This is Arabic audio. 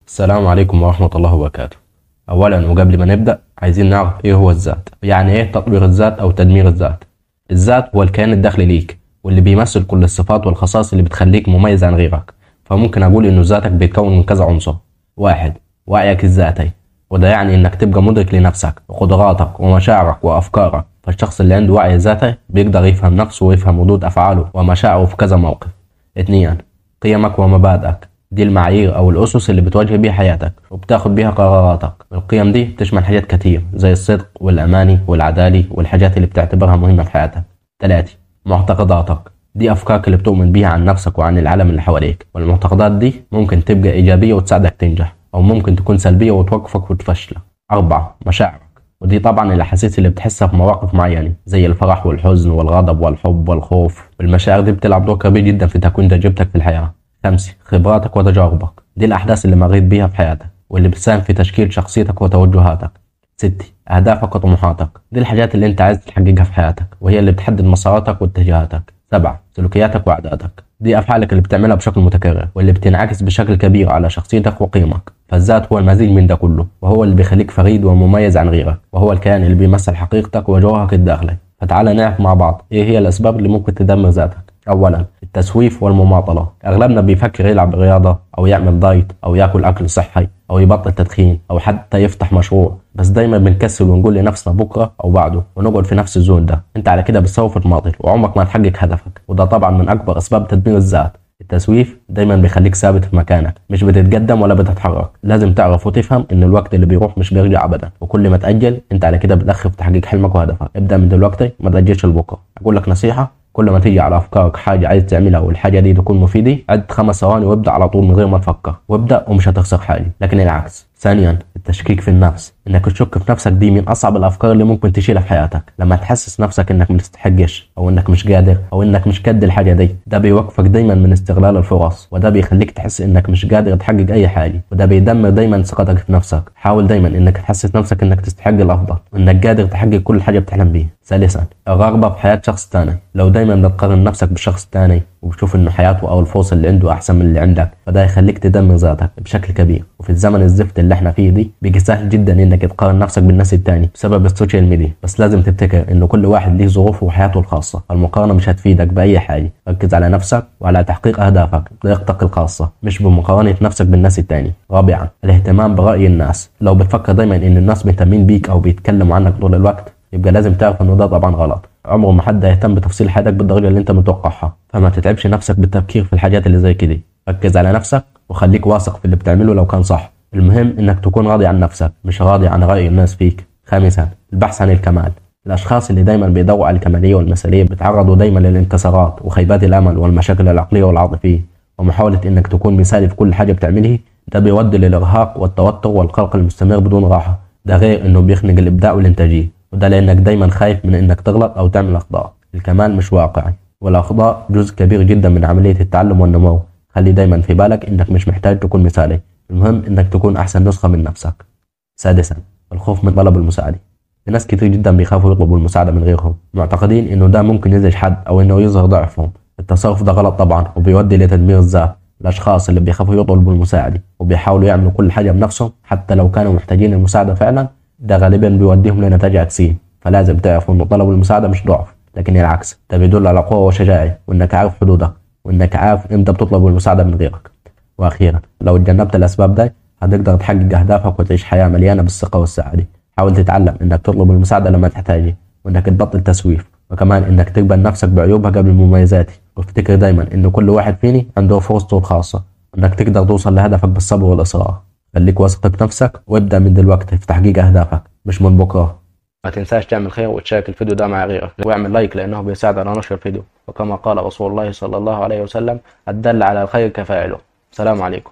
السلام عليكم ورحمة الله وبركاته. أولا وقبل ما نبدأ عايزين نعرف إيه هو الذات، يعني إيه تطوير الذات أو تدمير الذات. الذات هو الكيان الداخلي ليك واللي بيمثل كل الصفات والخصائص اللي بتخليك مميز عن غيرك. فممكن أقول إنه ذاتك بيتكون من كذا عنصر. واحد، وعيك الذاتي، وده يعني إنك تبقى مدرك لنفسك وقدراتك ومشاعرك وأفكارك. فالشخص اللي عنده وعي ذاتي بيقدر يفهم نفسه ويفهم ردود أفعاله ومشاعره في كذا موقف. اتنين، قيمك ومبادئك، دي المعايير أو الأسس اللي بتواجه بيها حياتك وبتاخد بيها قراراتك. القيم دي بتشمل حاجات كتير زي الصدق والأماني والعدالة والحاجات اللي بتعتبرها مهمة في حياتك. تلاتة، معتقداتك، دي أفكارك اللي بتؤمن بيها عن نفسك وعن العالم اللي حواليك، والمعتقدات دي ممكن تبقى إيجابية وتساعدك تنجح أو ممكن تكون سلبية وتوقفك وتفشلك. أربعة، مشاعرك، ودي طبعا الأحاسيس اللي بتحسها في مواقف معينة زي الفرح والحزن والغضب والحب والخوف، والمشاعر دي بتلعب دور كبير جدا في تكوين تجربتك في الحياة. خمسة، خبراتك وتجاربك، دي الأحداث اللي مريت بيها في حياتك واللي بتساهم في تشكيل شخصيتك وتوجهاتك. ستة، أهدافك وطموحاتك، دي الحاجات اللي أنت عايز تحققها في حياتك وهي اللي بتحدد مساراتك واتجاهاتك. سبعة، سلوكياتك وعاداتك، دي أفعالك اللي بتعملها بشكل متكرر واللي بتنعكس بشكل كبير على شخصيتك وقيمك. فالذات هو المزيج من ده كله، وهو اللي بيخليك فريد ومميز عن غيرك، وهو الكيان اللي بيمثل حقيقتك وجوهرك الداخلي. فتعالى نعرف مع بعض إيه هي الأسباب اللي ممكن تدمر ذاتك. أولا، التسويف والمماطلة. أغلبنا بيفكر يلعب رياضة أو يعمل دايت أو ياكل أكل صحي أو يبطل تدخين أو حتى يفتح مشروع، بس دايما بنكسل ونقول لنفسنا بكرة أو بعده ونقعد في نفس الزون ده. أنت على كده بتسوف تماطل وعمرك ما تحقق هدفك، وده طبعا من أكبر أسباب تدمير الذات. التسويف دايما بيخليك ثابت في مكانك، مش بتتقدم ولا بتتحرك. لازم تعرف وتفهم ان الوقت اللي بيروح مش بيرجع ابدا، وكل ما تأجل انت على كده بتأخر في تحقيق حلمك وهدفك. ابدأ من دلوقتي، ما تأجلش لبكره. اقول لك نصيحة، كل ما تيجي على افكارك حاجة عايز تعملها والحاجة دي تكون مفيدة، عد 5 ثواني وابدأ على طول من غير ما تفكر، وابدأ ومش هتخسر حاجة. لكن العكس. ثانيا، التشكيك في النفس، انك تشك في نفسك، دي من اصعب الافكار اللي ممكن تشيلها في حياتك. لما تحسس نفسك انك ما تستحقش او انك مش قادر او انك مش قد الحاجه دي، ده بيوقفك دايما من استغلال الفرص، وده بيخليك تحس انك مش قادر تحقق اي حاجه، وده بيدمر دايما ثقتك في نفسك. حاول دايما انك تحسس نفسك انك تستحق الافضل وانك قادر تحقق كل حاجه بتحلم بيها. ثالثا، الرغبه في حياه شخص تاني. لو دايما بتقارن نفسك بشخص تاني وبتشوف انه حياته او الفرص اللي عنده احسن من اللي عندك، فده يخليك تدمر ذاتك بشكل كبير. وفي الزمن الزفت اللي احنا فيه دي بيجي سهل جدا انك تقارن نفسك بالناس التاني بسبب السوشيال ميديا، بس لازم تفتكر انه كل واحد ليه ظروفه وحياته الخاصه. المقارنه مش هتفيدك باي حاجه. ركز على نفسك وعلى تحقيق اهدافك بطريقتك الخاصه، مش بمقارنه نفسك بالناس التاني. رابعا، الاهتمام براي الناس. لو بتفكر دايما ان الناس مهتمين بيك او بيتكلموا عنك طول الوقت، يبقى لازم تعرف انه ده طبعا غلط. عمره ما حد هيهتم بتفصيل حياتك بالدرجه اللي انت متوقعها، فما تتعبش نفسك بالتفكير في الحاجات اللي زي كده. ركز على نفسك وخليك واثق في اللي بتعمله لو كان صح. المهم انك تكون راضي عن نفسك، مش راضي عن رأي الناس فيك. خامسا، البحث عن الكمال. الاشخاص اللي دايما بيدوروا على الكماليه والمثاليه بيتعرضوا دايما للانكسارات وخيبات الامل والمشاكل العقليه والعاطفيه. ومحاوله انك تكون مثالي في كل حاجه بتعملها، ده بيؤدي للارهاق والتوتر والقلق المستمر بدون راحه. ده غير انه بيخنق الابداع والانتاجيه، وده لانك دايما خايف من انك تغلط او تعمل اخطاء. الكمال مش واقعي، والاخطاء جزء كبير جدا من عمليه التعلم والنمو. خلي دايما في بالك انك مش محتاج تكون مثالي، المهم انك تكون احسن نسخه من نفسك. سادسا، الخوف من طلب المساعده. في ناس كتير جدا بيخافوا يطلبوا المساعده من غيرهم، معتقدين انه ده ممكن يزعج حد او انه يظهر ضعفهم. التصرف ده غلط طبعا وبيؤدي لتدمير الذات. الاشخاص اللي بيخافوا يطلبوا المساعده وبيحاولوا يعملوا كل حاجه بنفسهم حتى لو كانوا محتاجين المساعده فعلا، ده غالبا بيوديهم لنتائج عكسيه. فلازم تعرفوا انه طلب المساعده مش ضعف، لكن العكس، ده بيدل على قوه وشجاعه وانك عارف حدودك وانك عارف امتى بتطلب المساعده من غيرك. واخيرا، لو اتجنبت الاسباب دي هتقدر تحقق اهدافك وتعيش حياه مليانه بالثقه والسعاده. حاول تتعلم انك تطلب المساعده لما تحتاجها، وانك تبطل تسويف، وكمان انك تقبل نفسك بعيوبها قبل مميزاتها. وافتكر دايما ان كل واحد فيني عنده فرصته الخاصه، انك تقدر توصل لهدفك بالصبر والاصرار. خليك واثق بنفسك وابدا من دلوقتي في تحقيق اهدافك، مش من بكره. ما تنساش تعمل خير وتشارك الفيديو ده مع غيرك، واعمل لايك لانه بيساعد على نشر الفيديو. وكما قال رسول الله صلى الله عليه وسلم: الدل على الخير كفاعله. السلام عليكم.